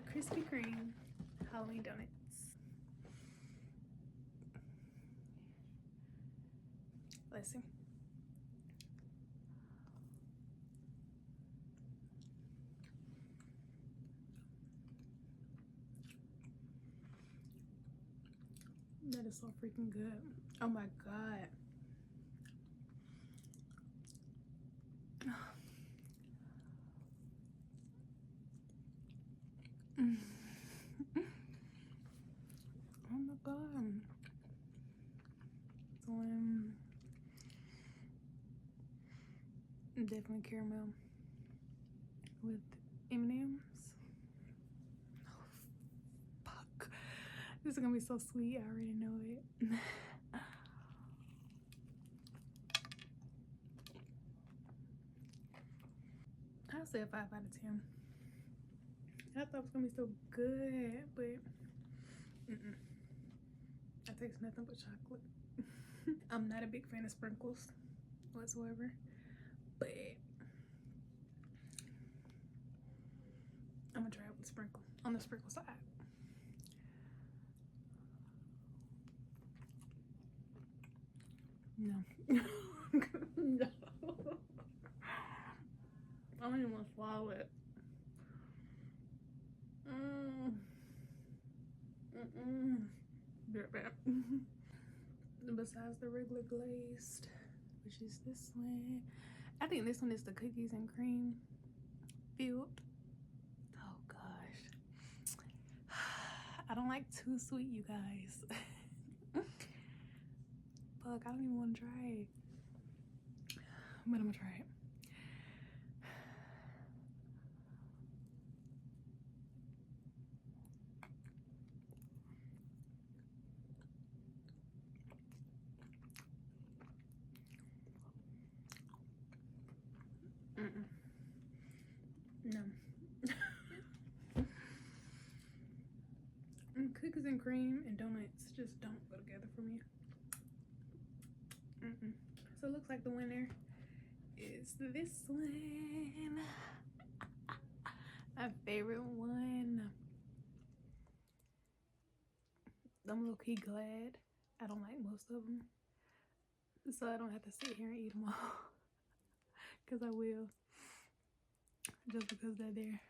Krispy Kreme Halloween donuts. Let's see. That is so freaking good. Oh my god. Oh my god. So definitely caramel with M&Ms. Oh fuck. This is gonna be so sweet. I already know it. I'll say a 5 out of 10. I thought it was gonna be so good, but I taste nothing but chocolate. I'm not a big fan of sprinkles whatsoever, but I'm gonna try it with sprinkle on the sprinkle side. No. No. I don't even want to swallow it. Very bad. Besides the regular glazed, which is this one. I think this one is the cookies and cream filled. Oh gosh. I don't like too sweet, you guys. Fuck, I don't even want to try it. But I'm gonna try it. No. Cookies and cream and donuts just don't go together for me. So it looks like the winner is this one. My favorite one. I'm low-key glad I don't like most of them, so I don't have to sit here and eat them all. Because I will, just because they're there.